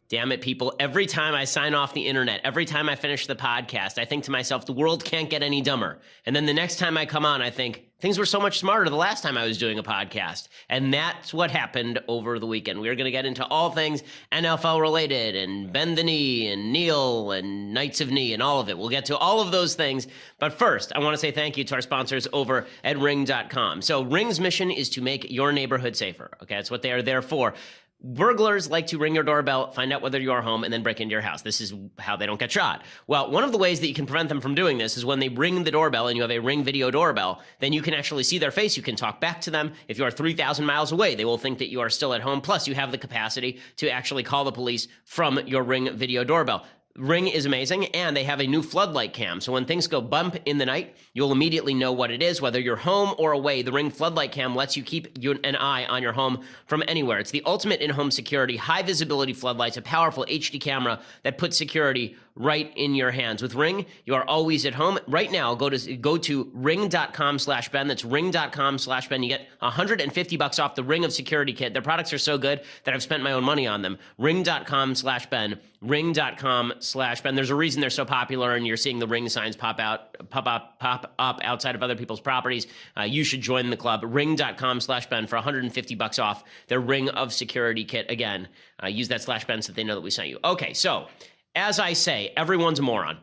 Damn it, people. Every time I sign off the internet, every time I finish the podcast, I think to myself, the world can't get any dumber. And then the next time I come on, I think things were so much smarter the last time I was doing a podcast. And that's what happened over the weekend. We're going to get into all things NFL related and Bend the Knee and Kneel and Knights of Knee and all of it. We'll get to all of those things. But first, I want to say thank you to our sponsors over at Ring.com. So Ring's mission is to make your neighborhood safer. Okay, that's what they are there for. Burglars like to ring your doorbell, find out whether you're home, and then break into your house. This is how they don't get shot. Well, one of the ways that you can prevent them from doing this is when they ring the doorbell and you have a Ring video doorbell, then you can actually see their face. You can talk back to them. If you are 3,000 miles away, they will think that you are still at home. Plus, you have the capacity to actually call the police from your Ring video doorbell. Ring is amazing, and they have a new floodlight cam. So when things go bump in the night, you'll immediately know what it is, whether you're home or away. The Ring floodlight cam lets you keep an eye on your home from anywhere. It's the ultimate in-home security, high-visibility floodlights, a powerful HD camera that puts security right in your hands. With Ring, you are always at home. Right now, go to ring.com/Ben. That's ring.com/Ben. You get $150 off the Ring of Security kit. Their products are so good that I've spent my own money on them. Ring.com/Ben. Ring.com/Ben. There's a reason they're so popular, and you're seeing the Ring signs pop up outside of other people's properties. You should join the club. Ring.com/Ben for $150 off their Ring of Security kit. Again, use that /Ben so that they know that we sent you. Okay, so as I say, everyone's a moron.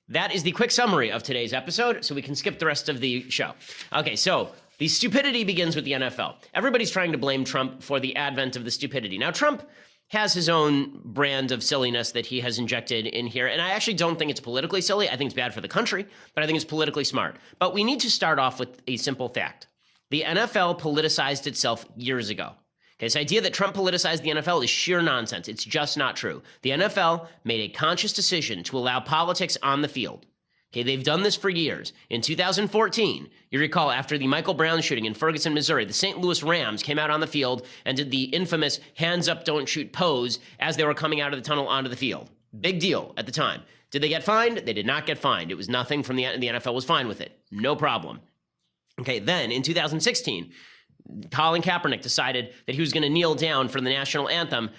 That is the quick summary of today's episode, so we can skip the rest of the show. Okay, so the stupidity begins with the NFL. Everybody's trying to blame Trump for the advent of the stupidity. Now, Trump has his own brand of silliness that he has injected in here, and I actually don't think it's politically silly. I think it's bad for the country, but I think it's politically smart. But we need to start off with a simple fact. The NFL politicized itself years ago. Okay, this idea that Trump politicized the NFL is sheer nonsense. It's just not true. The NFL made a conscious decision to allow politics on the field. Okay, they've done this for years. In 2014, you recall, after the Michael Brown shooting in Ferguson, Missouri, the St. Louis Rams came out on the field and did the infamous hands up, don't shoot pose as they were coming out of the tunnel onto the field. Big deal at the time. Did they get fined? They did not get fined. It was nothing from the NFL was fine with it. No problem. Okay, then in 2016, Colin Kaepernick decided that he was going to kneel down for the national anthem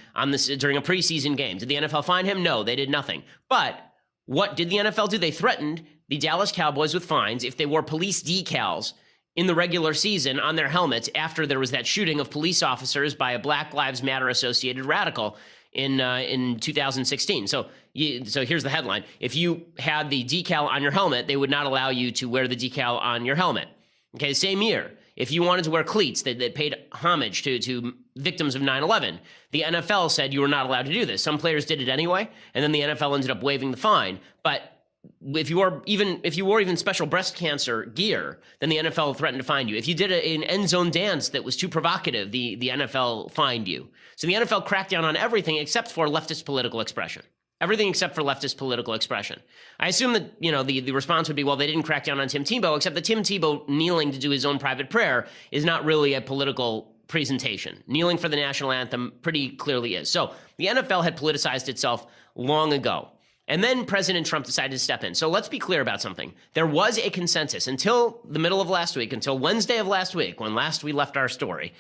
during a preseason game. Did the NFL fine him? No, they did nothing. But what did the NFL do? They threatened the Dallas Cowboys with fines if they wore police decals in the regular season on their helmets after there was that shooting of police officers by a Black Lives Matter associated radical in 2016. So here's the headline. If you had the decal on your helmet, they would not allow you to wear the decal on your helmet. Okay, same year. If you wanted to wear cleats that paid homage to victims of 9/11, the NFL said you were not allowed to do this. Some players did it anyway, and then the NFL ended up waiving the fine. But if you wore even special breast cancer gear, then the NFL threatened to fine you. If you did an end zone dance that was too provocative, the NFL fined you. So the NFL cracked down on everything except for leftist political expression. Everything except for leftist political expression. I assume that, the response would be, well, they didn't crack down on Tim Tebow, except that Tim Tebow kneeling to do his own private prayer is not really a political presentation. Kneeling for the national anthem pretty clearly is. So the NFL had politicized itself long ago. And then President Trump decided to step in. So let's be clear about something. There was a consensus until the middle of last week, until Wednesday of last week, when last we left our story.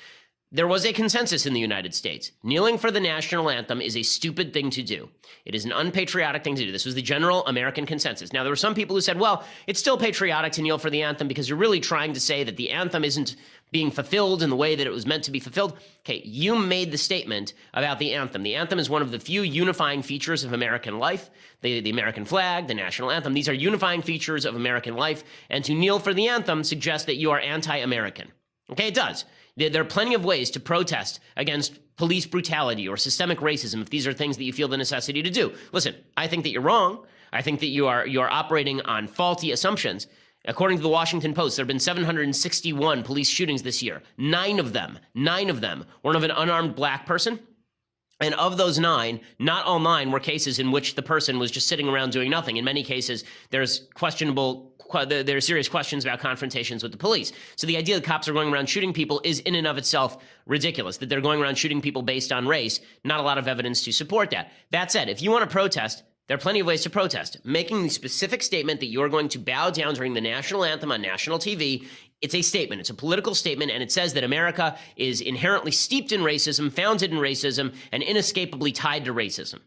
There was a consensus in the United States. Kneeling for the national anthem is a stupid thing to do. It is an unpatriotic thing to do. This was the general American consensus. Now, there were some people who said, well, it's still patriotic to kneel for the anthem because you're really trying to say that the anthem isn't being fulfilled in the way that it was meant to be fulfilled. Okay, you made the statement about the anthem. The anthem is one of the few unifying features of American life. The American flag, the national anthem, these are unifying features of American life. And to kneel for the anthem suggests that you are anti-American. Okay, it does. There are plenty of ways to protest against police brutality or systemic racism if these are things that you feel the necessity to do. Listen, I think that you're wrong. I think that you are operating on faulty assumptions. According to the Washington Post, there have been 761 police shootings this year. Nine of them were of an unarmed black person. And of those 9, not all 9 were cases in which the person was just sitting around doing nothing. In many cases, there's serious questions about confrontations with the police. So the idea that cops are going around shooting people is in and of itself ridiculous. That they're going around shooting people based on race, not a lot of evidence to support that. That said, if you want to protest, there are plenty of ways to protest. Making the specific statement that you're going to bow down during the national anthem on national TV, it's a statement. It's a political statement, and it says that America is inherently steeped in racism, founded in racism, and inescapably tied to racism.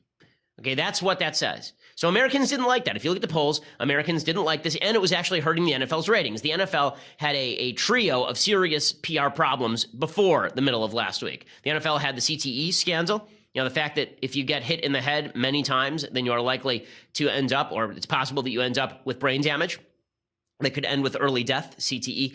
Okay, that's what that says. So Americans didn't like that. If you look at the polls, Americans didn't like this, and it was actually hurting the NFL's ratings. The NFL had a trio of serious PR problems before the middle of last week. The NFL had the CTE scandal. The fact that if you get hit in the head many times, then you are likely to end up, or it's possible that you end up with brain damage that could end with early death. CTE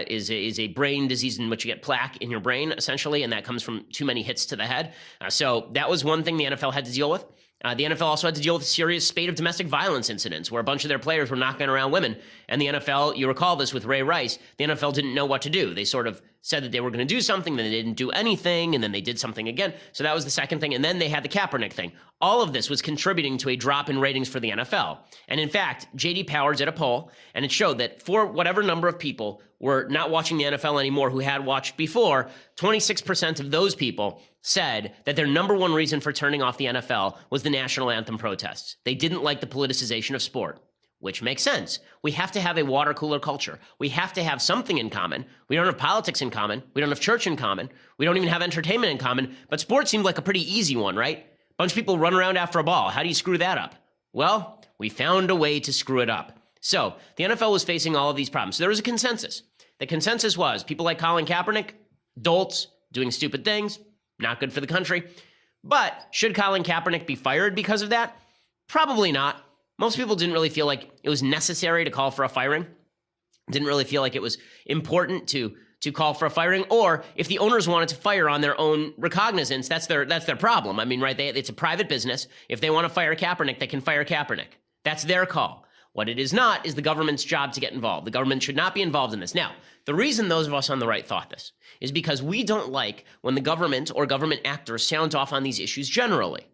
is a brain disease in which you get plaque in your brain, essentially, and that comes from too many hits to the head. So that was one thing the NFL had to deal with. The NFL also had to deal with a serious spate of domestic violence incidents where a bunch of their players were knocking around women. And the NFL, you recall this with Ray Rice, the NFL didn't know what to do. They sort of said that they were going to do something, then they didn't do anything, and then they did something again. So that was the second thing. And then they had the Kaepernick thing. All of this was contributing to a drop in ratings for the NFL. And in fact, J.D. Power did a poll, and it showed that for whatever number of people were not watching the NFL anymore who had watched before, 26% of those people said that their number one reason for turning off the NFL was the national anthem protests. They didn't like the politicization of sport, which makes sense. We have to have a water cooler culture. We have to have something in common. We don't have politics in common. We don't have church in common. We don't even have entertainment in common. But sports seemed like a pretty easy one, right? Bunch of people run around after a ball. How do you screw that up? Well, we found a way to screw it up. So the NFL was facing all of these problems. So there was a consensus. The consensus was people like Colin Kaepernick, dolts, doing stupid things, not good for the country. But should Colin Kaepernick be fired because of that? Probably not. Most people didn't really feel like it was necessary to call for a firing. Didn't really feel like it was important to call for a firing. Or if the owners wanted to fire on their own recognizance, that's their problem. I mean, right? It's a private business. If they want to fire Kaepernick, they can fire Kaepernick. That's their call. What it is not is the government's job to get involved. The government should not be involved in this. Now, the reason those of us on the right thought this is because we don't like when the government or government actors sound off on these issues generally.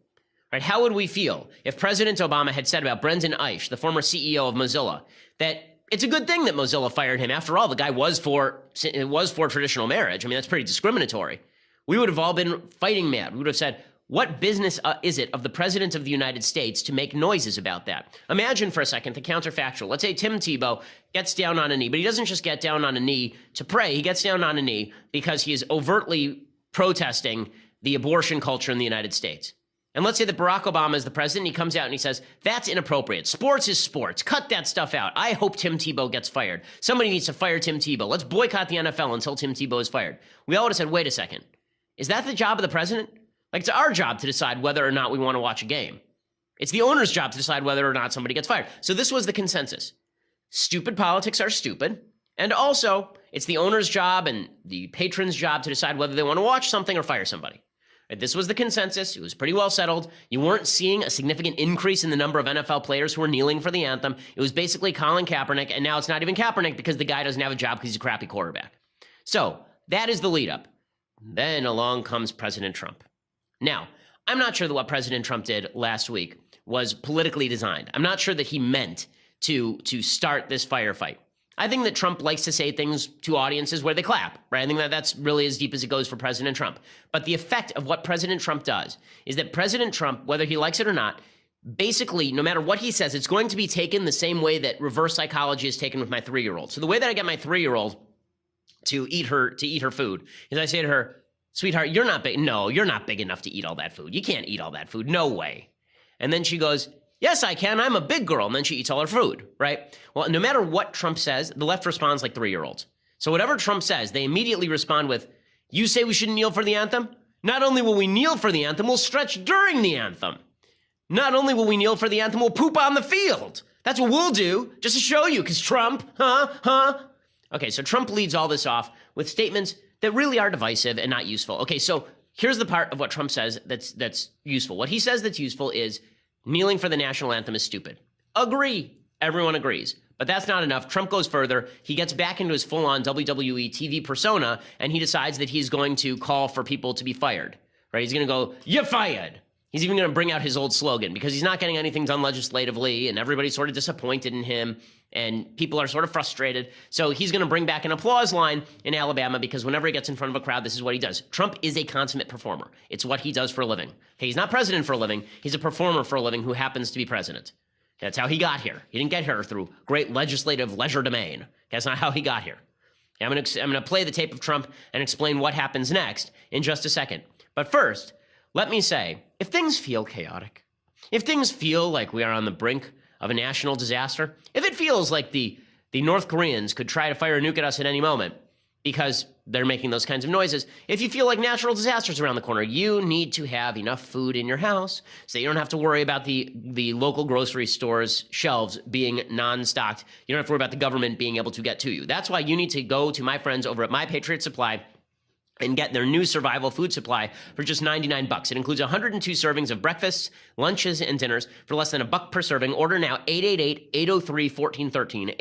Right? How would we feel if President Obama had said about Brendan Eich, the former CEO of Mozilla, that it's a good thing that Mozilla fired him? After all, the guy was for traditional marriage. I mean, that's pretty discriminatory. We would have all been fighting mad. We would have said, what business is it of the President of the United States to make noises about that? Imagine for a second the counterfactual. Let's say Tim Tebow gets down on a knee, but he doesn't just get down on a knee to pray. He gets down on a knee because he is overtly protesting the abortion culture in the United States. And let's say that Barack Obama is the president, and he comes out and he says, that's inappropriate. Sports is sports. Cut that stuff out. I hope Tim Tebow gets fired. Somebody needs to fire Tim Tebow. Let's boycott the NFL until Tim Tebow is fired. We all would have said, wait a second. Is that the job of the president? Like, it's our job to decide whether or not we want to watch a game. It's the owner's job to decide whether or not somebody gets fired. So this was the consensus. Stupid politics are stupid. And also, it's the owner's job and the patron's job to decide whether they want to watch something or fire somebody. This was the consensus. It was pretty well settled. You weren't seeing a significant increase in the number of NFL players who were kneeling for the anthem. It was basically Colin Kaepernick, and now it's not even Kaepernick because the guy doesn't have a job because he's a crappy quarterback. So that is the lead up. Then along comes President Trump. Now, I'm not sure that what President Trump did last week was politically designed. I'm not sure that he meant to start this firefight. I think that Trump likes to say things to audiences where they clap, right? I think that that's really as deep as it goes for President Trump. But the effect of what President Trump does is that President Trump, whether he likes it or not, basically, no matter what he says, it's going to be taken the same way that reverse psychology is taken with my 3-year-old. So the way that I get my 3-year-old to eat her food is I say to her, sweetheart, you're not big. No, you're not big enough to eat all that food. You can't eat all that food. No way. And then she goes, yes, I can. I'm a big girl. And then she eats all her food, right? Well, no matter what Trump says, the left responds like 3-year-olds. So whatever Trump says, they immediately respond with, you say we shouldn't kneel for the anthem? Not only will we kneel for the anthem, we'll stretch during the anthem. Not only will we kneel for the anthem, we'll poop on the field. That's what we'll do, just to show you, because Trump, Okay, so Trump leads all this off with statements that really are divisive and not useful. Okay, so here's the part of what Trump says that's useful. What he says that's useful is kneeling for the national anthem is stupid. Agree. Everyone agrees. But that's not enough. Trump goes further. He gets back into his full-on WWE TV persona, and he decides that he's going to call for people to be fired. Right? He's going to go, you're fired. He's even going to bring out his old slogan because he's not getting anything done legislatively, and everybody's sort of disappointed in him, and people are sort of frustrated. So he's going to bring back an applause line in Alabama because whenever he gets in front of a crowd, this is what he does. Trump is a consummate performer. It's what he does for a living. Okay, he's not president for a living. He's a performer for a living who happens to be president. That's how he got here. He didn't get here through great legislative legerdemain. That's not how he got here. I'm going to play the tape of Trump and explain what happens next in just a second. But first, let me say, if things feel chaotic, If things feel like we are on the brink of a national disaster, if it feels like the North Koreans could try to fire a nuke at us at any moment because they're making those kinds of noises, if you feel like natural disasters around the corner, you need to have enough food in your house so you don't have to worry about the local grocery store's shelves being non-stocked. You don't have to worry about the government being able to get to you. That's why you need to go to my friends over at My Patriot Supply and get their new survival food supply for just $99. It includes 102 servings of breakfasts, lunches, and dinners for less than $1 per serving. Order now, 888-803-1413,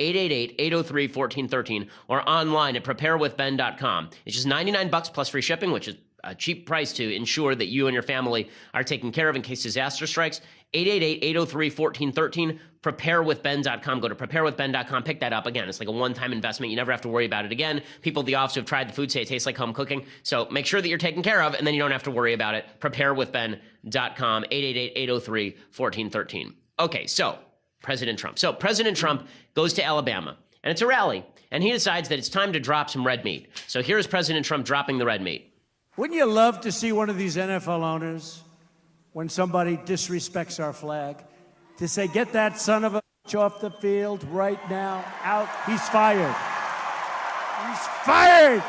888-803-1413, or online at preparewithben.com. It's just $99 plus free shipping, which is a cheap price to ensure that you and your family are taken care of in case disaster strikes. 888-803-1413, preparewithben.com. Go to preparewithben.com, pick that up. Again, it's like a one-time investment. You never have to worry about it again. People at the office who have tried the food say it tastes like home cooking. So make sure that you're taken care of, and then you don't have to worry about it. Preparewithben.com, 888-803-1413. Okay, so President Trump. So President Trump goes to Alabama, and it's a rally, and he decides that it's time to drop some red meat. So here's President Trump dropping the red meat. Wouldn't you love to see one of these NFL owners, when somebody disrespects our flag, to say, get that son of a bitch off the field right now, out, he's fired. He's fired!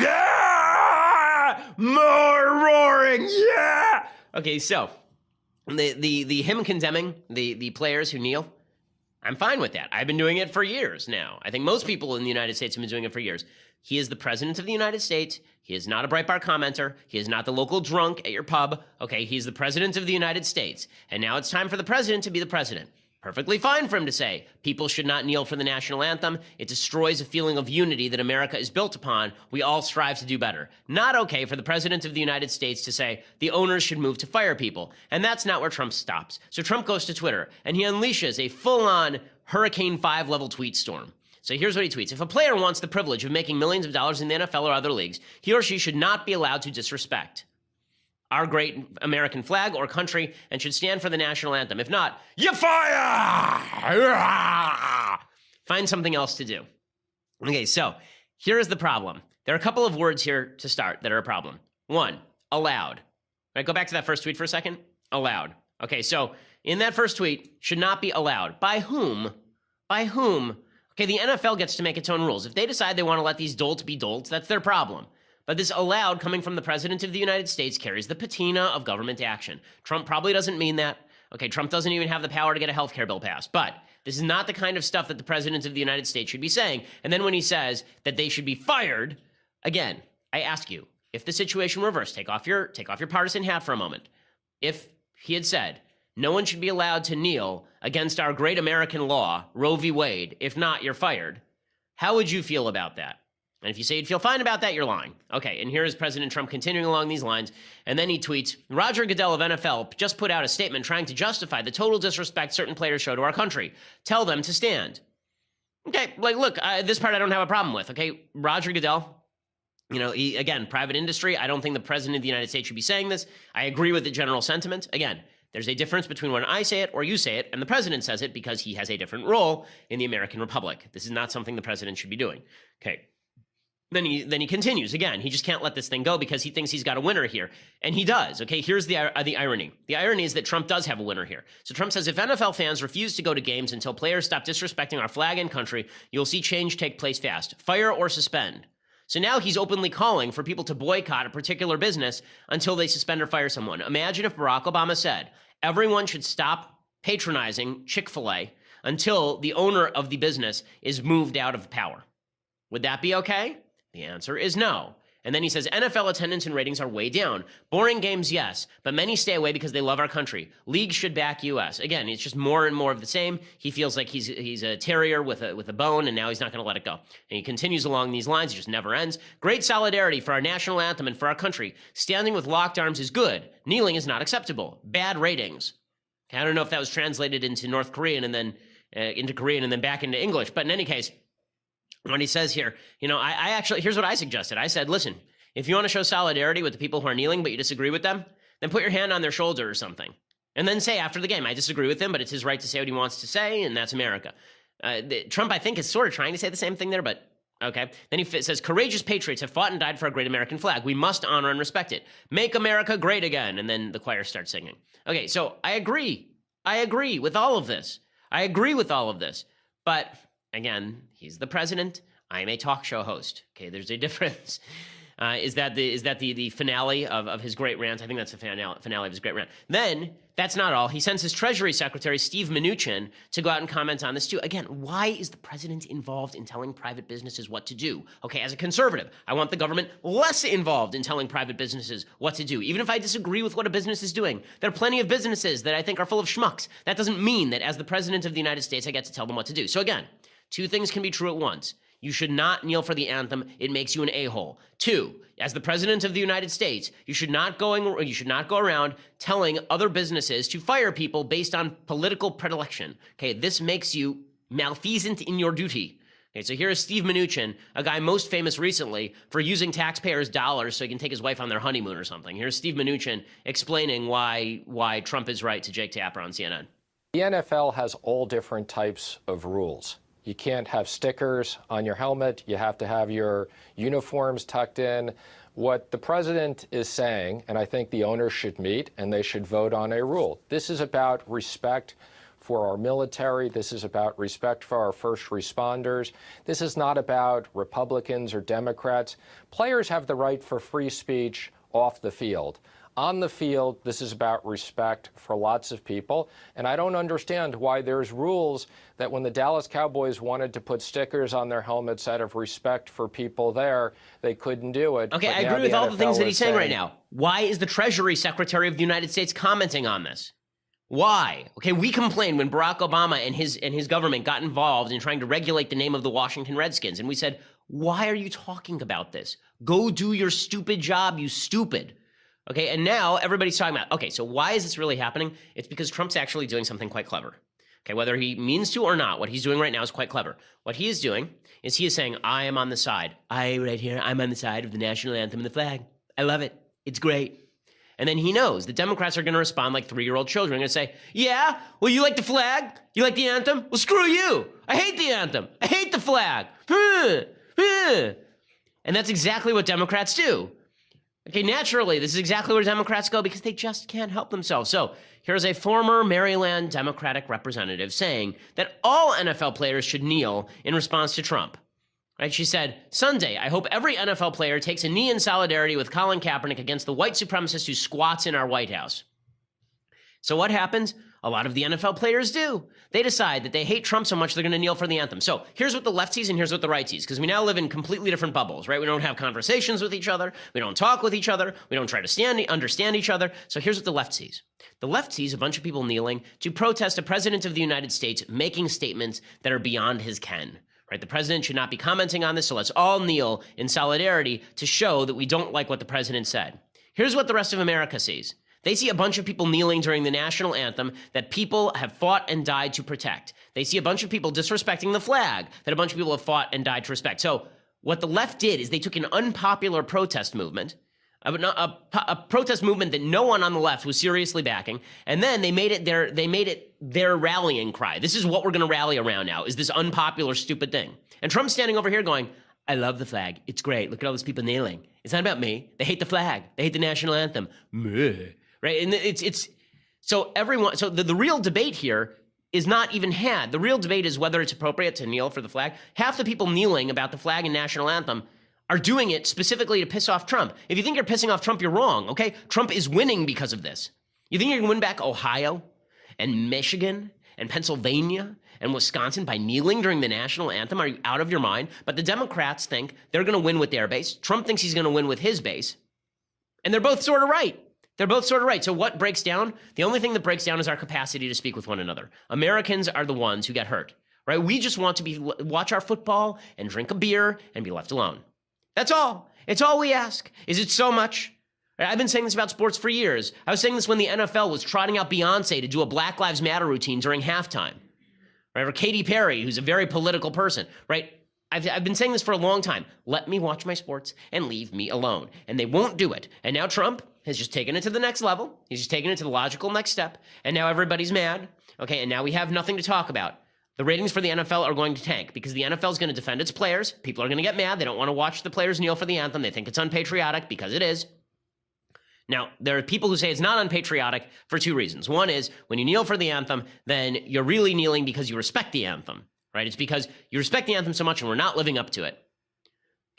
Yeah! More roaring, yeah! Okay, so, him condemning the players who kneel, I'm fine with that. I've been doing it for years now. I think most people in the United States have been doing it for years. He is the president of the United States. He is not a Breitbart commenter. He is not the local drunk at your pub. Okay, he's the president of the United States. And now it's time for the president to be the president. Perfectly fine for him to say people should not kneel for the national anthem. It destroys a feeling of unity that America is built upon. We all strive to do better. Not okay for the president of the United States to say the owners should move to fire people. And that's not where Trump stops. So Trump goes to Twitter and he unleashes a full-on Hurricane 5 level tweet storm. So here's what he tweets. If a player wants the privilege of making millions of dollars in the NFL or other leagues, he or she should not be allowed to disrespect our great American flag or country and should stand for the national anthem. If not, you fire! Find something else to do. Okay, so here is the problem. There are a couple of words here to start that are a problem. One, allowed. Right, go back to that first tweet for a second. Allowed. Okay, so in that first tweet, should not be allowed. By whom? By whom? Okay, the NFL gets to make its own rules. If they decide they want to let these dolts be dolts, that's their problem. But this allowed coming from the president of the United States carries the patina of government action. Trump probably doesn't mean that. Okay, Trump doesn't even have the power to get a health care bill passed. But this is not the kind of stuff that the president of the United States should be saying. And then when he says that they should be fired, again, I ask you, if the situation reversed, take off your partisan hat for a moment. If he had said, no one should be allowed to kneel against our great American law, Roe v. Wade. If not, you're fired. How would you feel about that? And if you say you'd feel fine about that, you're lying. Okay, and here is President Trump continuing along these lines. And then he tweets, Roger Goodell of NFL just put out a statement trying to justify the total disrespect certain players show to our country. Tell them to stand. Okay, like, look, this part I don't have a problem with. Okay, Roger Goodell, you know, again, private industry. I don't think the president of the United States should be saying this. I agree with the general sentiment. Again, there's a difference between when I say it or you say it, and the president says it because he has a different role in the American Republic. This is not something the president should be doing. Okay. Then he continues. Again, he just can't let this thing go because he thinks he's got a winner here. And he does. Okay, here's the irony. The irony is that Trump does have a winner here. So Trump says, if NFL fans refuse to go to games until players stop disrespecting our flag and country, you'll see change take place fast. Fire or suspend. So now he's openly calling for people to boycott a particular business until they suspend or fire someone. Imagine if Barack Obama said, everyone should stop patronizing Chick-fil-A until the owner of the business is moved out of power. Would that be okay? The answer is no. And then he says, NFL attendance and ratings are way down. Boring games, yes, but many stay away because they love our country. Leagues should back US. Again, it's just more and more of the same. He feels like he's a terrier with a bone, and now he's not going to let it go. And he continues along these lines. It just never ends. Great solidarity for our national anthem and for our country. Standing with locked arms is good. Kneeling is not acceptable. Bad ratings. Okay, I don't know if that was translated into North Korean and then into Korean and then back into English, but in any case, when he says here, you know, I actually, here's what I suggested. I said, listen, if you want to show solidarity with the people who are kneeling, but you disagree with them, then put your hand on their shoulder or something. And then say after the game, I disagree with him, but it's his right to say what he wants to say, and that's America. Trump, I think, is sort of trying to say the same thing there, but Okay. Then he says, courageous patriots have fought and died for our great American flag. We must honor and respect it. Make America great again. And then the choir starts singing. Okay, so I agree. I agree with all of this. But again, he's the president. I'm a talk show host. Okay, there's a difference. Is that the finale of his great rant? I think that's the finale of his great rant. Then, that's not all. He sends his Treasury Secretary, Steve Mnuchin, to go out and comment on this too. Again, why is the president involved in telling private businesses what to do? Okay, as a conservative, I want the government less involved in telling private businesses what to do. Even if I disagree with what a business is doing, there are plenty of businesses that I think are full of schmucks. That doesn't mean that as the president of the United States, I get to tell them what to do. So again, two things can be true at once. You should not kneel for the anthem. It makes you an a-hole. Two, as the president of the United States, you should not go around telling other businesses to fire people based on political predilection. Okay, this makes you malfeasant in your duty. Okay, so here is Steve Mnuchin, a guy most famous recently for using taxpayers' dollars so he can take his wife on their honeymoon or something. Here's Steve Mnuchin explaining why Trump is right to Jake Tapper on CNN. The NFL has all different types of rules. You can't have stickers on your helmet. You have to have your uniforms tucked in. What the president is saying, and I think the owners should meet and they should vote on a rule. This is about respect for our military. This is about respect for our first responders. This is not about Republicans or Democrats. Players have the right for free speech off the field. On the field, this is about respect for lots of people, and I don't understand why there's rules that when the Dallas Cowboys wanted to put stickers on their helmets out of respect for people there, they couldn't do it. Okay, I agree with all the things that he's saying right now. Why is the Treasury Secretary of the United States commenting on this? Why? Okay, we complained when Barack Obama and his government got involved in trying to regulate the name of the Washington Redskins, and we said, why are you talking about this? Go do your stupid job, you stupid. Okay, and now everybody's talking about, okay, so why is this really happening? It's because Trump's actually doing something quite clever. Okay, whether he means to or not, what he's doing right now is quite clever. What he is doing is he is saying, I am on the side. Right here, I'm on the side of the national anthem and the flag. I love it. It's great. And then he knows the Democrats are going to respond like 3-year-old children. They're going to say, yeah, well, you like the flag? You like the anthem? Well, screw you. I hate the anthem. I hate the flag. And that's exactly what Democrats do. Okay, naturally, this is exactly where Democrats go because they just can't help themselves. So here's a former Maryland Democratic representative saying that all NFL players should kneel in response to Trump. Right? She said, Sunday, I hope every NFL player takes a knee in solidarity with Colin Kaepernick against the white supremacist who squats in our White House. So what happens? A lot of the NFL players do. They decide that they hate Trump so much they're going to kneel for the anthem. So here's what the left sees and here's what the right sees, because we now live in completely different bubbles, right? We don't have conversations with each other. We don't talk with each other. We don't try to understand each other. So here's what the left sees. The left sees a bunch of people kneeling to protest a president of the United States making statements that are beyond his ken. Right? The president should not be commenting on this, so let's all kneel in solidarity to show that we don't like what the president said. Here's what the rest of America sees. They see a bunch of people kneeling during the national anthem that people have fought and died to protect. They see a bunch of people disrespecting the flag that a bunch of people have fought and died to respect. So what the left did is they took an unpopular protest movement, a protest movement that no one on the left was seriously backing, and then they made it their rallying cry. This is what we're going to rally around now, is this unpopular, stupid thing. And Trump's standing over here going, I love the flag. It's great. Look at all these people kneeling. It's not about me. They hate the flag. They hate the national anthem. Meh. Right? And it's so everyone, so the real debate here is not even had. The real debate is whether it's appropriate to kneel for the flag. Half the people kneeling about the flag and national anthem are doing it specifically to piss off Trump. If you think you're pissing off Trump, you're wrong, okay? Trump is winning because of this. You think you're going to win back Ohio and Michigan and Pennsylvania and Wisconsin by kneeling during the national anthem? Are you out of your mind? But the Democrats think they're going to win with their base. Trump thinks he's going to win with his base. And they're both sort of right. They're both sort of right. So what breaks down? The only thing that breaks down is our capacity to speak with one another. Americans are the ones who get hurt, right? We just want to watch our football and drink a beer and be left alone. That's all. It's all we ask. Is it so much? I've been saying this about sports for years. I was saying this when the NFL was trotting out Beyonce to do a Black Lives Matter routine during halftime, right? Or Katy Perry, who's a very political person, right? I've been saying this for a long time. Let me watch my sports and leave me alone. And they won't do it. And now Trump has just taken it to the next level. He's just taken it to the logical next step. And now everybody's mad. Okay, and now we have nothing to talk about. The ratings for the NFL are going to tank because the NFL is going to defend its players. People are going to get mad. They don't want to watch the players kneel for the anthem. They think it's unpatriotic because it is. Now, there are people who say it's not unpatriotic for two reasons. One is when you kneel for the anthem, then you're really kneeling because you respect the anthem, right? It's because you respect the anthem so much and we're not living up to it.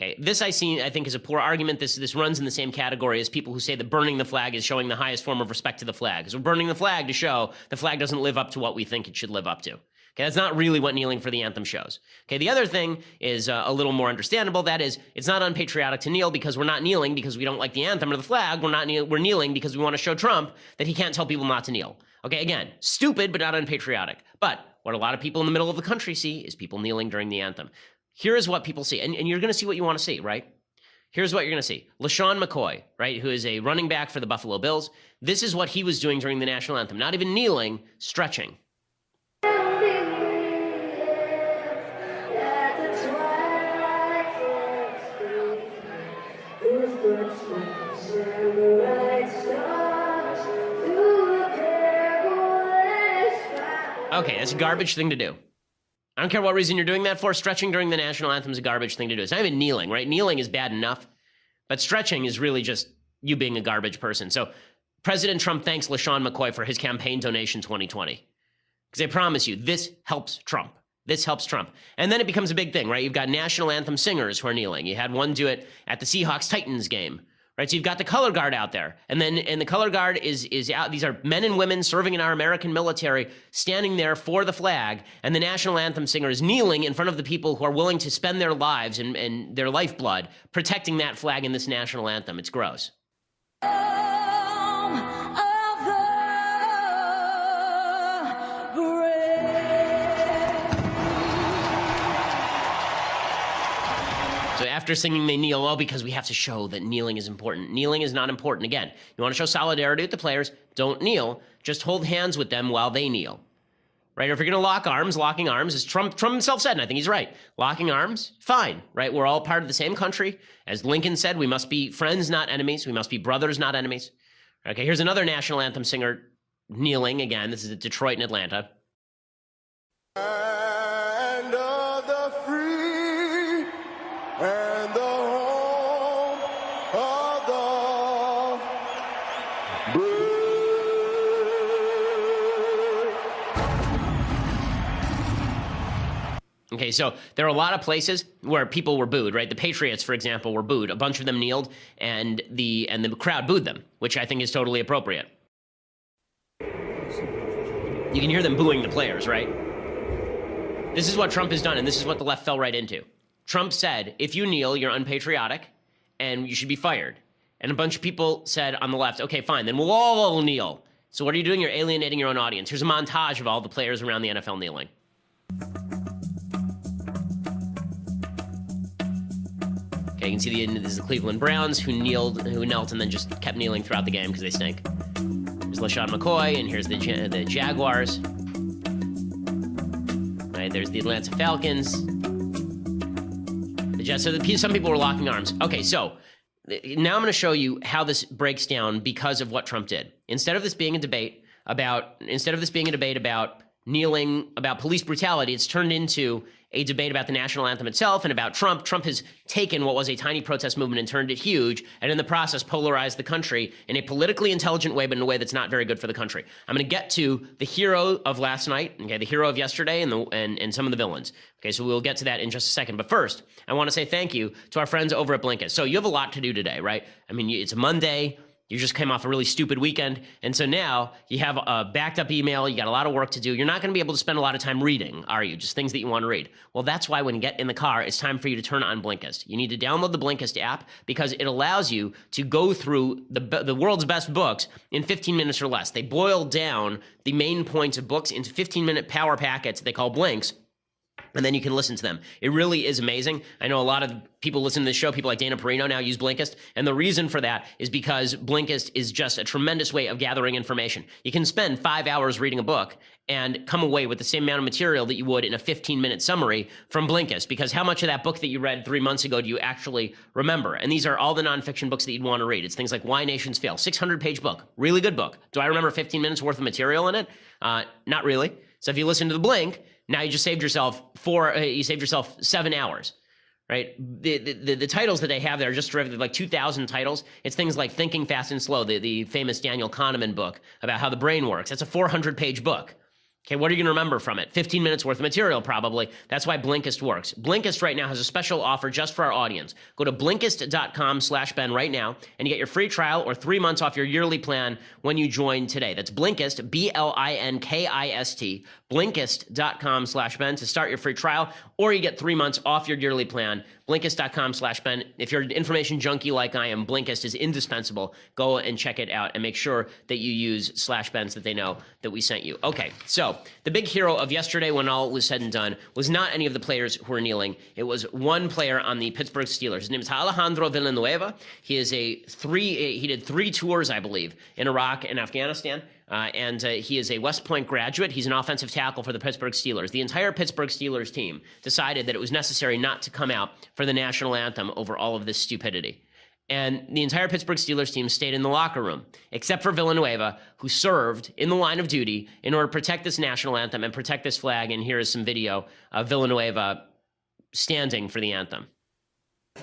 Okay, this I think is a poor argument. This runs in the same category as people who say that burning the flag is showing the highest form of respect to the flag. Because we're burning the flag to show the flag doesn't live up to what we think it should live up to. Okay, that's not really what kneeling for the anthem shows. Okay, the other thing is a little more understandable. That is, it's not unpatriotic to kneel because we're not kneeling because we don't like the anthem or the flag. We're kneeling because we want to show Trump that he can't tell people not to kneel. Okay, again, stupid but not unpatriotic. But what a lot of people in the middle of the country see is people kneeling during the anthem. Here is what people see, and you're going to see what you want to see, right? Here's what you're going to see. LaShawn McCoy, right, who is a running back for the Buffalo Bills. This is what he was doing during the national anthem. Not even kneeling, stretching. Okay, that's a garbage thing to do. I don't care what reason you're doing that for. Stretching during the national anthem is a garbage thing to do. It's not even kneeling, right? Kneeling is bad enough, but stretching is really just you being a garbage person. So President Trump thanks LaShawn McCoy for his campaign donation 2020. Because I promise you, this helps Trump. This helps Trump. And then it becomes a big thing, right? You've got national anthem singers who are kneeling. You had one do it at the Seahawks-Titans game. Right, so you've got the color guard out there, and the color guard is out. These are men and women serving in our American military, standing there for the flag, and the national anthem singer is kneeling in front of the people who are willing to spend their lives and their lifeblood protecting that flag in this national anthem. It's gross. So after singing, they kneel, well, because we have to show that kneeling is important. Kneeling is not important. Again, you want to show solidarity with the players, don't kneel. Just hold hands with them while they kneel. Right? Or if you're going to lock arms, locking arms, as Trump himself said, and I think he's right, locking arms, fine. Right? We're all part of the same country. As Lincoln said, we must be friends, not enemies. We must be brothers, not enemies. Okay, here's another national anthem singer kneeling again. This is at Detroit and Atlanta. And the home of the brave. Okay, so there are a lot of places where people were booed, right? The Patriots, for example, were booed. A bunch of them kneeled, and the crowd booed them, which I think is totally appropriate. You can hear them booing the players, right? This is what Trump has done, and this is what the left fell right into. Trump said, if you kneel, you're unpatriotic, and you should be fired. And a bunch of people said on the left, okay, fine, then we'll all kneel. So what are you doing? You're alienating your own audience. Here's a montage of all the players around the NFL kneeling. Okay, you can see this is the Cleveland Browns who knelt and then just kept kneeling throughout the game because they stink. Here's LaShawn McCoy, and here's the Jaguars. Right, there's the Atlanta Falcons. So some people were locking arms. Okay, so now I'm going to show you how this breaks down because of what Trump did. Instead of this being a debate about kneeling, about police brutality, it's turned into a debate about the national anthem itself and about Trump. Trump has taken what was a tiny protest movement and turned it huge, and in the process polarized the country in a politically intelligent way, but in a way that's not very good for the country. I'm going to get to the hero of last night, okay, the hero of yesterday, and some of the villains. Okay, so we'll get to that in just a second. But first, I want to say thank you to our friends over at Blinkist. So you have a lot to do today, right? I mean, it's a Monday. You just came off a really stupid weekend, and so now you have a backed up email, you got a lot of work to do. You're not going to be able to spend a lot of time reading, are you? Just things that you want to read. Well, that's why when you get in the car, it's time for you to turn on Blinkist. You need to download the Blinkist app because it allows you to go through the world's best books in 15 minutes or less. They boil down the main points of books into 15-minute power packets they call blinks, and then you can listen to them. It really is amazing. I know a lot of people listen to this show, people like Dana Perino now use Blinkist, and the reason for that is because Blinkist is just a tremendous way of gathering information. You can spend 5 hours reading a book and come away with the same amount of material that you would in a 15-minute summary from Blinkist, because how much of that book that you read 3 months ago do you actually remember? And these are all the nonfiction books that you'd want to read. It's things like Why Nations Fail, 600-page book, really good book. Do I remember 15 minutes worth of material in it? Not really. So if you listen to the Blink, Now you just saved yourself 7 hours. Right, the titles that they have there are just terrific. Like 2,000 titles. It's things like Thinking Fast and Slow, the famous Daniel Kahneman book about how the brain works. That's a 400-page book. Okay, what are you going to remember from it? 15 minutes worth of material, probably. That's why Blinkist works. Blinkist right now has a special offer just for our audience. Go to Blinkist.com/Ben right now, and you get your free trial or 3 months off your yearly plan when you join today. That's Blinkist, Blinkist, Blinkist.com/Ben to start your free trial, or you get 3 months off your yearly plan. Blinkist.com/Ben. If you're an information junkie like I am, Blinkist is indispensable. Go and check it out and make sure that you use /Ben so that they know that we sent you. Okay, so the big hero of yesterday, when all was said and done, was not any of the players who were kneeling. It was one player on the Pittsburgh Steelers. His name is Alejandro Villanueva. He did 3 tours, I believe, in Iraq and Afghanistan. And he is a West Point graduate. He's an offensive tackle for the Pittsburgh Steelers. The entire Pittsburgh Steelers team decided that it was necessary not to come out for the national anthem over all of this stupidity. And the entire Pittsburgh Steelers team stayed in the locker room, except for Villanueva, who served in the line of duty in order to protect this national anthem and protect this flag. And here is some video of Villanueva standing for the anthem.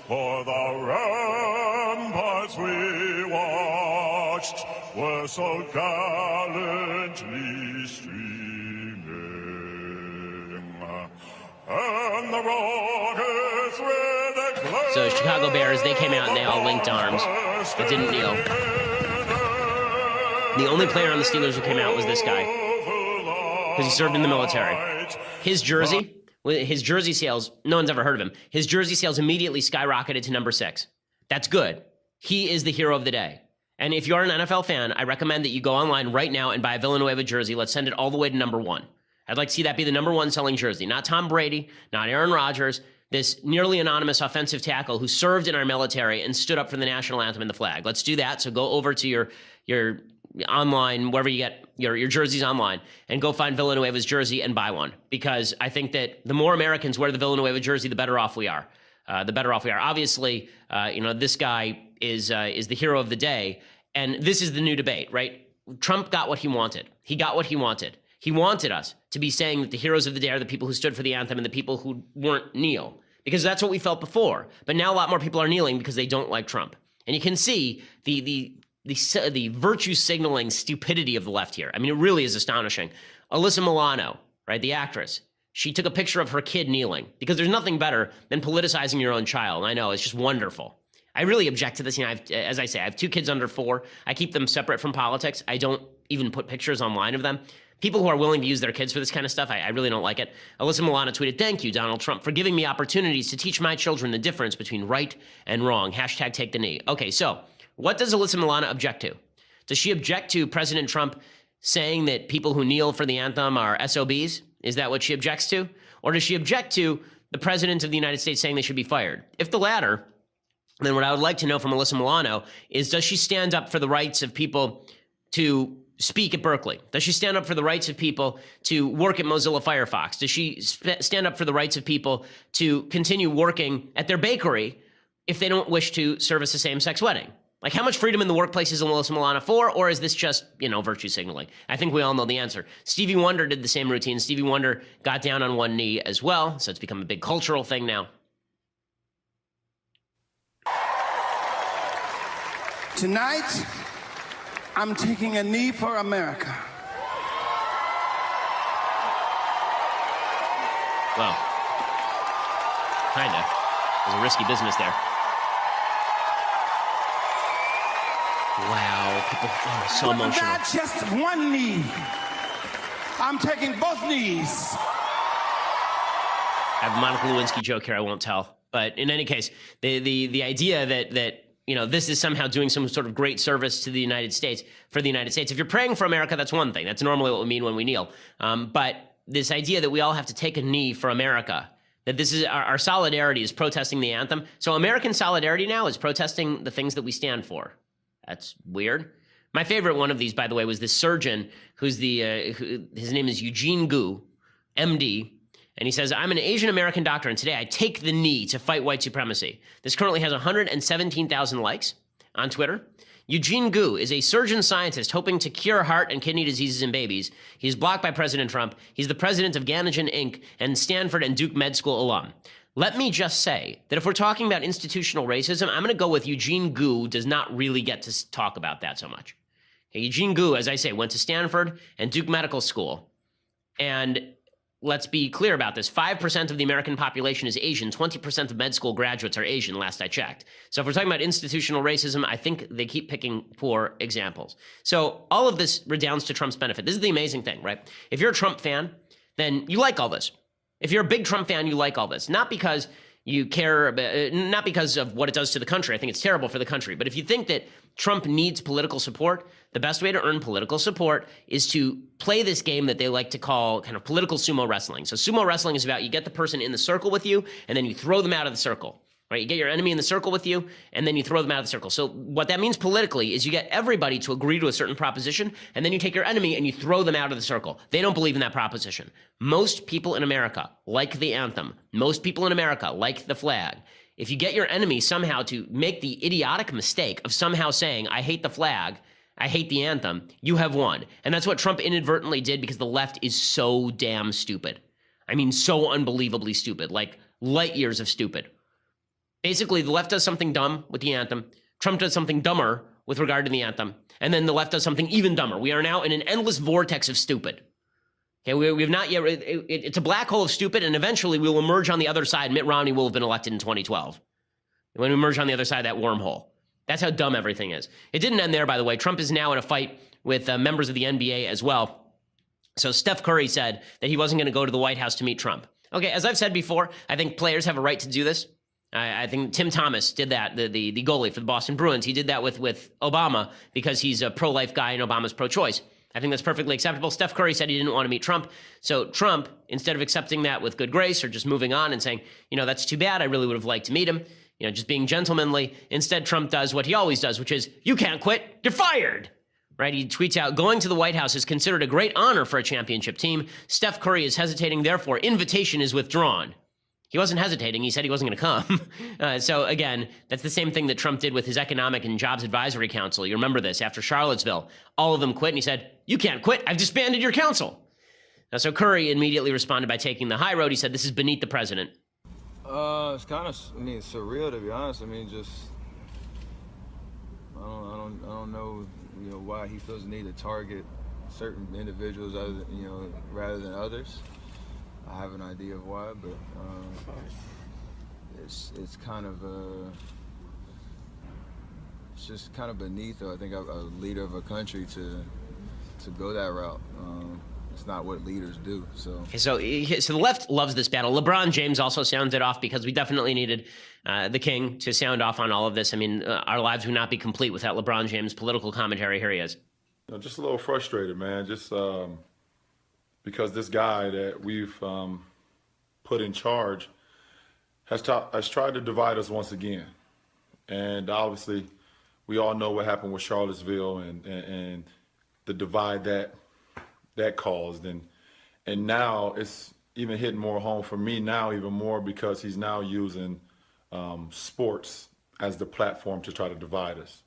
For the ramparts we watched were so gallantly streaming, and the rockets with a glare. So Chicago Bears, they came out and they all linked arms, but didn't kneel. The only player on the Steelers who came out was this guy, because he served in the military. His jersey sales, no one's ever heard of him. His jersey sales immediately skyrocketed to number 6. That's good. He is the hero of the day. And if you're an NFL fan, I recommend that you go online right now and buy a Villanueva jersey. Let's send it all the way to number 1. I'd like to see that be the number 1 selling jersey. Not Tom Brady, not Aaron Rodgers, this nearly anonymous offensive tackle who served in our military and stood up for the national anthem and the flag. Let's do that. So go over to your online, wherever you get your jerseys online, and go find Villanueva's jersey and buy one. Because I think that the more Americans wear the Villanueva jersey, the better off we are. Obviously, this guy is the hero of the day. And this is the new debate, right? Trump got what he wanted. He got what he wanted. He wanted us to be saying that the heroes of the day are the people who stood for the anthem and the people who weren't kneel, because that's what we felt before. But now a lot more people are kneeling because they don't like Trump. And you can see the virtue signaling stupidity of the left here. I mean, it really is astonishing. Alyssa Milano, right, the actress, she took a picture of her kid kneeling, because there's nothing better than politicizing your own child. I know, it's just wonderful. I really object to this. As I say, I have 2 kids under 4. I keep them separate from politics. I don't even put pictures online of them. People who are willing to use their kids for this kind of stuff, I really don't like it. Alyssa Milano tweeted, "Thank you, Donald Trump, for giving me opportunities to teach my children the difference between right and wrong. Hashtag take the knee." Okay, so what does Alyssa Milano object to? Does she object to President Trump saying that people who kneel for the anthem are SOBs? Is that what she objects to? Or does she object to the President of the United States saying they should be fired? If the latter, then what I would like to know from Alyssa Milano is, does she stand up for the rights of people to speak at Berkeley? Does she stand up for the rights of people to work at Mozilla Firefox? Does she stand up for the rights of people to continue working at their bakery if they don't wish to service a same-sex wedding? Like, how much freedom in the workplace is Alyssa Milano for, or is this just, virtue signaling? I think we all know the answer. Stevie Wonder did the same routine. Stevie Wonder got down on one knee as well, so it's become a big cultural thing now. Tonight, I'm taking a knee for America. Well, kinda. There's a risky business there. Wow, people are so emotional. Not just one knee. I'm taking both knees. I have a Monica Lewinsky joke here I won't tell. But in any case, the idea that this is somehow doing some sort of great service to the United States, for the United States. If you're praying for America, that's one thing. That's normally what we mean when we kneel. But this idea that we all have to take a knee for America, that this is our solidarity is protesting the anthem. So American solidarity now is protesting the things that we stand for. That's weird. My favorite one of these, by the way, was this surgeon his name is Eugene Gu, MD. And he says, "I'm an Asian American doctor, and today I take the knee to fight white supremacy." This currently has 117,000 likes on Twitter. Eugene Gu is a surgeon scientist hoping to cure heart and kidney diseases in babies. He's blocked by President Trump. He's the president of Ganogen Inc. and Stanford and Duke Med School alum. Let me just say that if we're talking about institutional racism, I'm going to go with Eugene Gu does not really get to talk about that so much. Okay, Eugene Gu, as I say, went to Stanford and Duke Medical School. And let's be clear about this. 5% of the American population is Asian. 20% of med school graduates are Asian, last I checked. So if we're talking about institutional racism, I think they keep picking poor examples. So all of this redounds to Trump's benefit. This is the amazing thing, right? If you're a Trump fan, then you like all this. If you're a big Trump fan, you like all this. Not because you care about, not because of what it does to the country. I think it's terrible for the country. But if you think that Trump needs political support, the best way to earn political support is to play this game that they like to call kind of political sumo wrestling. So sumo wrestling is about you get the person in the circle with you, and then you throw them out of the circle. Right? You get your enemy in the circle with you, and then you throw them out of the circle. So what that means politically is you get everybody to agree to a certain proposition, and then you take your enemy and you throw them out of the circle. They don't believe in that proposition. Most people in America like the anthem. Most people in America like the flag. If you get your enemy somehow to make the idiotic mistake of somehow saying, I hate the flag, I hate the anthem, you have won. And that's what Trump inadvertently did because the left is so damn stupid. I mean, so unbelievably stupid, like light years of stupid. Basically, the left does something dumb with the anthem. Trump does something dumber with regard to the anthem. And then the left does something even dumber. We are now in an endless vortex of stupid. Okay, we have not yet, it's a black hole of stupid, and eventually we will emerge on the other side. Mitt Romney will have been elected in 2012. When we emerge on the other side of that wormhole. That's how dumb everything is. It didn't end there, by the way. Trump is now in a fight with members of the NBA as well. So Steph Curry said that he wasn't going to go to the White House to meet Trump. Okay, as I've said before, I think players have a right to do this. I think Tim Thomas did that, the goalie for the Boston Bruins. He did that with Obama because he's a pro-life guy and Obama's pro-choice. I think that's perfectly acceptable. Steph Curry said he didn't want to meet Trump. So Trump, instead of accepting that with good grace or just moving on and saying, you know, that's too bad, I really would have liked to meet him, you know, just being gentlemanly, instead Trump does what he always does, which is, you can't quit, you're fired. Right? He tweets out, going to the White House is considered a great honor for a championship team. Steph Curry is hesitating, therefore invitation is withdrawn. He wasn't hesitating. He said he wasn't going to come. So again, that's the same thing that Trump did with his Economic and Jobs Advisory Council. You remember this after Charlottesville. All of them quit, and he said, you can't quit. I've disbanded your council. So Curry immediately responded by taking the high road. He said, this is beneath the president. It's kind of, surreal, to be honest. Just, I don't know, why he feels the need to target certain individuals rather than others. I have an idea of why, but it's kind of it's just kind of beneath, I think, a leader of a country to go that route. It's not what leaders do. So the left loves this battle. LeBron James also sounded off because we definitely needed the king to sound off on all of this. I mean, our lives would not be complete without LeBron James' political commentary. Here he is. Just a little frustrated, man. Just because this guy that we've put in charge has tried to divide us once again. And obviously, we all know what happened with Charlottesville and the divide that caused. And now it's even hitting more home for me now, even more because he's now using sports as the platform to try to divide us.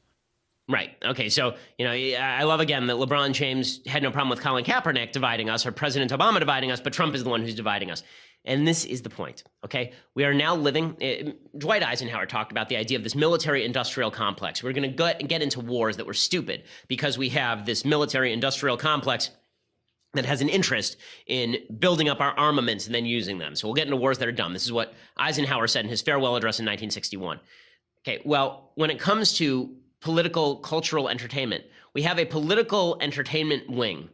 Right. Okay. So, I love again that LeBron James had no problem with Colin Kaepernick dividing us or President Obama dividing us, but Trump is the one who's dividing us. And this is the point. Okay. We are now living, Dwight Eisenhower talked about the idea of this military industrial complex. We're going to get into wars that were stupid because we have this military industrial complex that has an interest in building up our armaments and then using them. So we'll get into wars that are dumb. This is what Eisenhower said in his farewell address in 1961. Okay. Well, when it comes to political cultural entertainment, we have a political entertainment wing,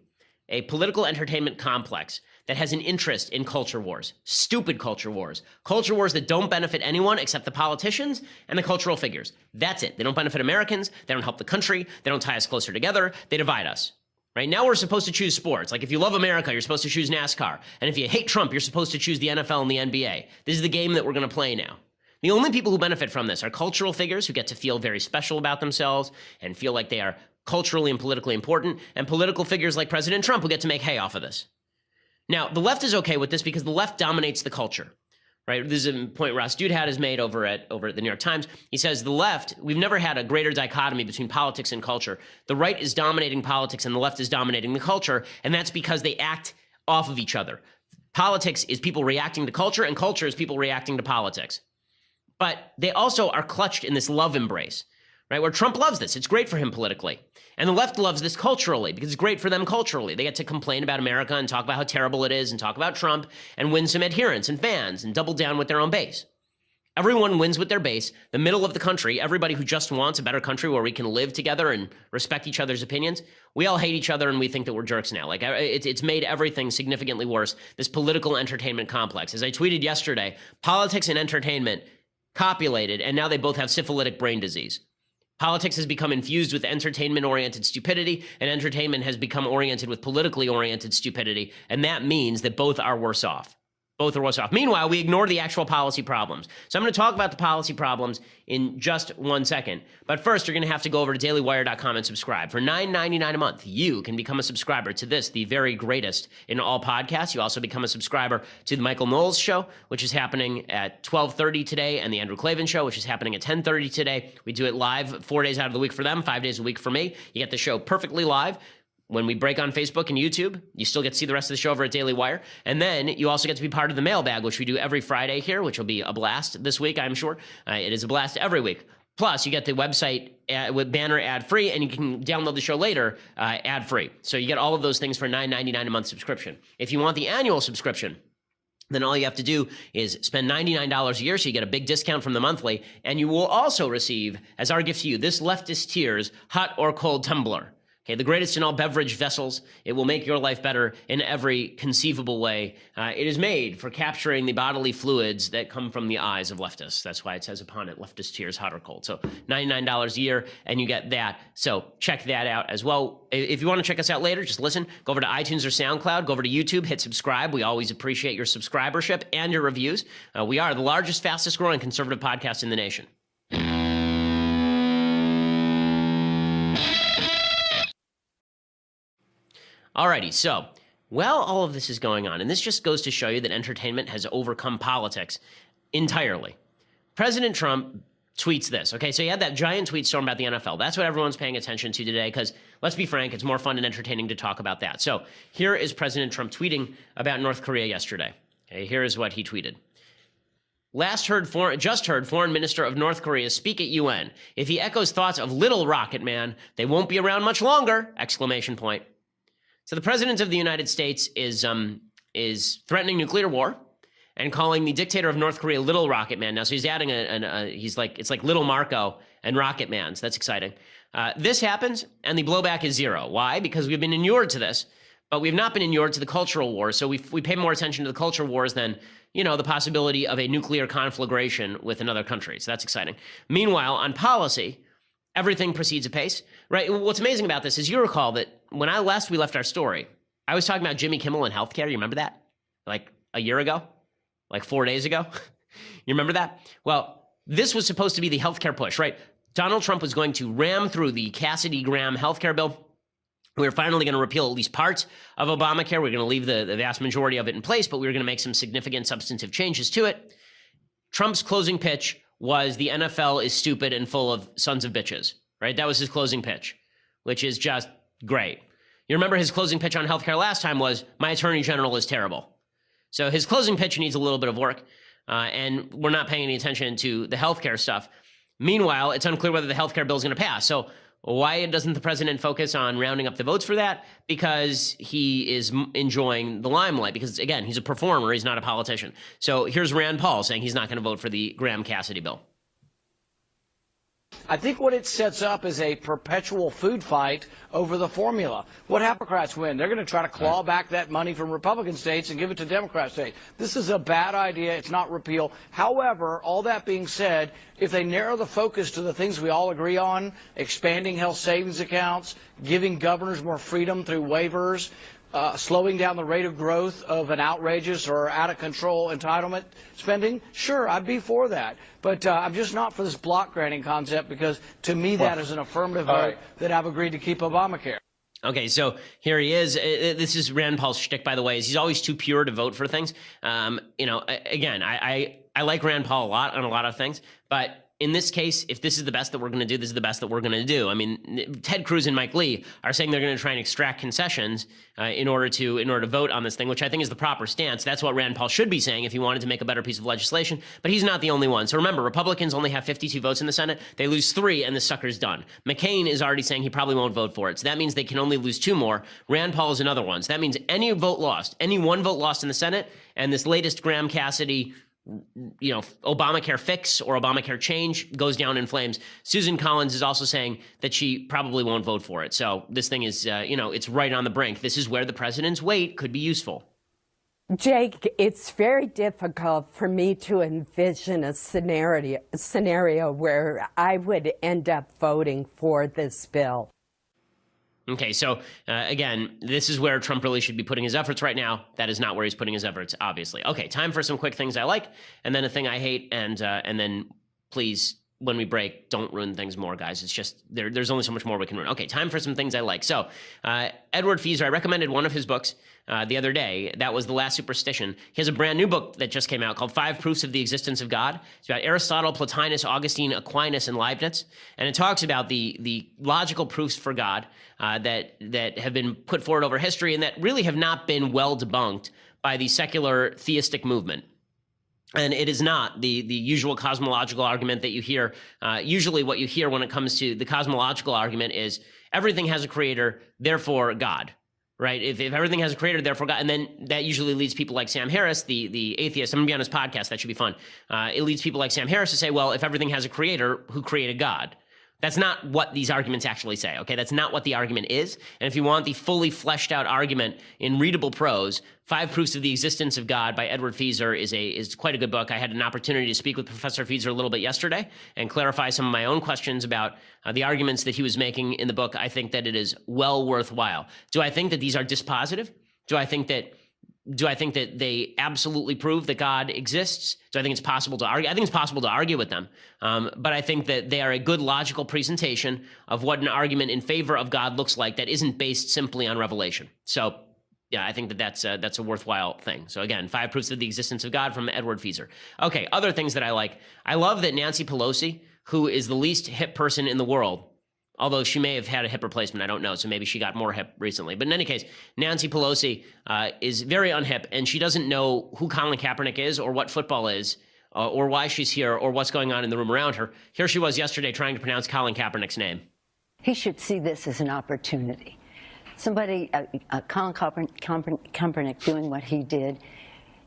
a political entertainment complex that has an interest in culture wars, stupid culture wars that don't benefit anyone except the politicians and the cultural figures. That's it. They don't benefit Americans. They don't help the country. They don't tie us closer together. They divide us. Right now, we're supposed to choose sports. Like if you love America, you're supposed to choose NASCAR. And if you hate Trump, you're supposed to choose the NFL and the NBA. This is the game that we're going to play now. The only people who benefit from this are cultural figures who get to feel very special about themselves and feel like they are culturally and politically important, and political figures like President Trump who get to make hay off of this. Now, the left is okay with this because the left dominates the culture. right? This is a point Ross Douthat has made over at the New York Times. He says the left, we've never had a greater dichotomy between politics and culture. The right is dominating politics and the left is dominating the culture, and that's because they act off of each other. Politics is people reacting to culture, and culture is people reacting to politics. But they also are clutched in this love embrace, right? Where Trump loves this. It's great for him politically. And the left loves this culturally because it's great for them culturally. They get to complain about America and talk about how terrible it is and talk about Trump and win some adherents and fans and double down with their own base. Everyone wins with their base. The middle of the country, everybody who just wants a better country where we can live together and respect each other's opinions, we all hate each other and we think that we're jerks now. Like, it's made everything significantly worse, this political entertainment complex. As I tweeted yesterday, politics and entertainment copulated, and now they both have syphilitic brain disease. Politics has become infused with entertainment-oriented stupidity, and entertainment has become oriented with politically oriented stupidity, and that means that both are worse off. Both are worse off. Meanwhile, we ignore the actual policy problems. So I'm going to talk about the policy problems in just 1 second. But first, you're going to have to go over to dailywire.com and subscribe. For $9.99 a month, you can become a subscriber to this, the very greatest in all podcasts. You also become a subscriber to the Michael Knowles Show, which is happening at 12:30 today, and the Andrew Klavan Show, which is happening at 10:30 today. We do it live 4 days out of the week for them, 5 days a week for me. You get the show perfectly live. When we break on Facebook and YouTube, you still get to see the rest of the show over at Daily Wire. And then you also get to be part of the mailbag, which we do every Friday here, which will be a blast this week, I'm sure. It is a blast every week. Plus, you get the website with banner ad-free, and you can download the show later ad-free. So you get all of those things for $9.99 a month subscription. If you want the annual subscription, then all you have to do is spend $99 a year, so you get a big discount from the monthly, and you will also receive, as our gift to you, this Leftist Tears hot or cold tumbler. Okay, the greatest in all beverage vessels. It will make your life better in every conceivable way. It is made for capturing the bodily fluids that come from the eyes of leftists. That's why it says upon it, Leftist Tears, hot or cold. So $99 a year, and you get that. So check that out as well. If you want to check us out later, just listen. Go over to iTunes or SoundCloud. Go over to YouTube. Hit subscribe. We always appreciate your subscribership and your reviews. We are the largest, fastest growing conservative podcast in the nation. Alrighty, so while all of this is going on, and this just goes to show you that entertainment has overcome politics entirely, President Trump tweets this. Okay, so he had that giant tweet storm about the NFL. That's what everyone's paying attention to today because, let's be frank, it's more fun and entertaining to talk about that. So here is President Trump tweeting about North Korea yesterday. Okay, here is what he tweeted. Just heard Foreign Minister of North Korea speak at UN. If he echoes thoughts of Little Rocket Man, they won't be around much longer! Exclamation point. So the president of the United States is threatening nuclear war and calling the dictator of North Korea Little Rocket Man. Now, so he's adding it's like Little Marco and Rocket Man. So that's exciting. This happens, and the blowback is zero. Why? Because we've been inured to this, but we've not been inured to the cultural war. So we pay more attention to the culture wars than, the possibility of a nuclear conflagration with another country. So that's exciting. Meanwhile, on policy, everything proceeds apace, right? What's amazing about this is you recall that when we left our story, I was talking about Jimmy Kimmel and healthcare. You remember that? Like a year ago? Like 4 days ago? You remember that? Well, this was supposed to be the healthcare push, right? Donald Trump was going to ram through the Cassidy-Graham healthcare bill. We were finally going to repeal at least parts of Obamacare. We were going to leave the vast majority of it in place, but we were going to make some significant substantive changes to it. Trump's closing pitch was the NFL is stupid and full of sons of bitches, right? That was his closing pitch, which is just great. You remember his closing pitch on healthcare last time was, my attorney general is terrible. So his closing pitch needs a little bit of work, and we're not paying any attention to the healthcare stuff. Meanwhile, it's unclear whether the healthcare bill is going to pass. So why doesn't the president focus on rounding up the votes for that? Because he is enjoying the limelight. Because, again, he's a performer. He's not a politician. So here's Rand Paul saying he's not going to vote for the Graham-Cassidy bill. I think what it sets up is a perpetual food fight over the formula. What Democrats win? They're going to try to claw back that money from Republican states and give it to Democrat states. This is a bad idea. It's not repeal. However, all that being said, if they narrow the focus to the things we all agree on, expanding health savings accounts, giving governors more freedom through waivers, slowing down the rate of growth of an outrageous or out-of-control entitlement spending, sure, I'd be for that. But I'm just not for this block granting concept because, to me, that is an affirmative vote that I've agreed to keep Obamacare. Okay, so here he is. This is Rand Paul's shtick, by the way. Is he's always too pure to vote for things. Again, I like Rand Paul a lot on a lot of things, but in this case, if this is the best that we're going to do, this is the best that we're going to do. I mean, Ted Cruz and Mike Lee are saying they're going to try and extract concessions in order to vote on this thing, which I think is the proper stance. That's what Rand Paul should be saying if he wanted to make a better piece of legislation. But he's not the only one. So remember, Republicans only have 52 votes in the Senate. They lose 3, and the sucker's done. McCain is already saying he probably won't vote for it. So that means they can only lose 2 more. Rand Paul is another one. So that means any vote lost, any one vote lost in the Senate, and this latest Graham Cassidy Obamacare fix or Obamacare change goes down in flames. Susan Collins is also saying that she probably won't vote for it. So this thing is, it's right on the brink. This is where the president's weight could be useful. Jake, it's very difficult for me to envision a scenario where I would end up voting for this bill. Okay, so again, this is where Trump really should be putting his efforts right now. That is not where he's putting his efforts, obviously. Okay, time for some quick things I like, and then a thing I hate, and then please, when we break, don't ruin things more, guys. It's just, there's only so much more we can ruin. Okay, time for some things I like. So, Edward Feser, I recommended one of his books the other day. That was The Last Superstition. He has a brand new book that just came out called 5 Proofs of the Existence of God. It's about Aristotle, Plotinus, Augustine, Aquinas, and Leibniz. And it talks about the logical proofs for God that have been put forward over history and that really have not been well debunked by the secular theistic movement. And it is not the usual cosmological argument that you hear. Usually what you hear when it comes to the cosmological argument is everything has a creator, therefore God, right? If everything has a creator, therefore God. And then that usually leads people like Sam Harris, the atheist. I'm going to be on his podcast. That should be fun. It leads people like Sam Harris to say, well, if everything has a creator, who created God? That's not what these arguments actually say, okay? That's not what the argument is. And if you want the fully fleshed out argument in readable prose, 5 Proofs of the Existence of God by Edward Feser is quite a good book. I had an opportunity to speak with Professor Feser a little bit yesterday and clarify some of my own questions about the arguments that he was making in the book. I think that it is well worthwhile. Do I think that these are dispositive? Do I think that they absolutely prove that God exists? Do I think it's possible to argue? I think it's possible to argue with them. But I think that they are a good logical presentation of what an argument in favor of God looks like that isn't based simply on revelation. So, yeah, I think that that's a worthwhile thing. So again, 5 Proofs of the Existence of God from Edward Feser. Okay, other things that I like. I love that Nancy Pelosi, who is the least hip person in the world, although she may have had a hip replacement, I don't know, so maybe she got more hip recently. But in any case, Nancy Pelosi is very unhip, and she doesn't know who Colin Kaepernick is or what football is or why she's here or what's going on in the room around her. Here she was yesterday trying to pronounce Colin Kaepernick's name. He should see this as an opportunity. Somebody, Colin Kaepernick doing what he did,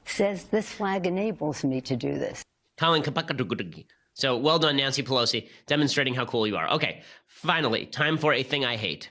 says this flag enables me to do this. Colin Kaepernick. So well done, Nancy Pelosi, demonstrating how cool you are. Okay, finally, time for a thing I hate.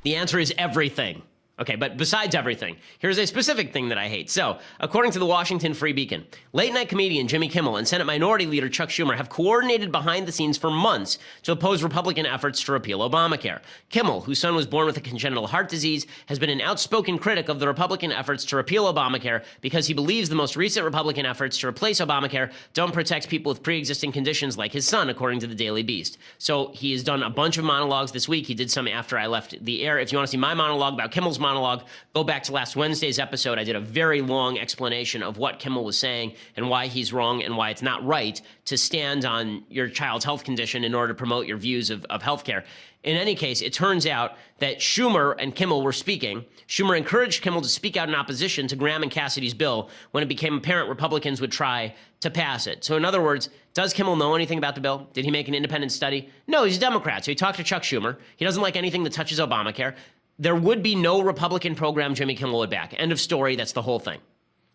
The answer is everything. Okay, but besides everything, here's a specific thing that I hate. So, according to the Washington Free Beacon, late-night comedian Jimmy Kimmel and Senate Minority Leader Chuck Schumer have coordinated behind the scenes for months to oppose Republican efforts to repeal Obamacare. Kimmel, whose son was born with a congenital heart disease, has been an outspoken critic of the Republican efforts to repeal Obamacare because he believes the most recent Republican efforts to replace Obamacare don't protect people with pre-existing conditions like his son, according to the Daily Beast. So, he has done a bunch of monologues this week. He did some after I left the air. If you want to see my monologue about Kimmel's monologue, go back to last Wednesday's episode. I did a very long explanation of what Kimmel was saying and why he's wrong and why it's not right to stand on your child's health condition in order to promote your views of healthcare. In any case, it turns out that Schumer and Kimmel were speaking. Schumer encouraged Kimmel to speak out in opposition to Graham and Cassidy's bill when it became apparent Republicans would try to pass it. So in other words, does Kimmel know anything about the bill? Did he make an independent study? No, he's a Democrat, so he talked to Chuck Schumer. He doesn't like anything that touches Obamacare. There would be no Republican program Jimmy Kimmel would back. End of story. That's the whole thing.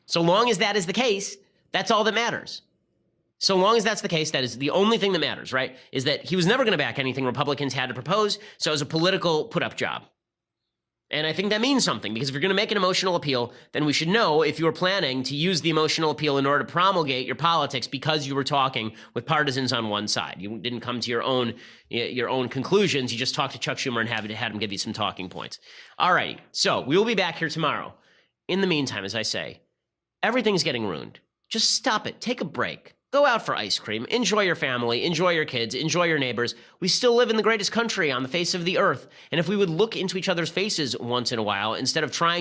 So long as that is the case, that's all that matters. So long as that's the case, that is the only thing that matters, right? Is that he was never going to back anything Republicans had to propose, so it was a political put-up job. And I think that means something, because if you're going to make an emotional appeal, then we should know if you were planning to use the emotional appeal in order to promulgate your politics because you were talking with partisans on one side. You didn't come to your own conclusions. You just talked to Chuck Schumer and had him give you some talking points. All right, so we will be back here tomorrow. In the meantime, as I say, everything's getting ruined. Just stop it. Take a break. Go out for ice cream, enjoy your family, enjoy your kids, enjoy your neighbors. We still live in the greatest country on the face of the earth. And if we would look into each other's faces once in a while, instead of trying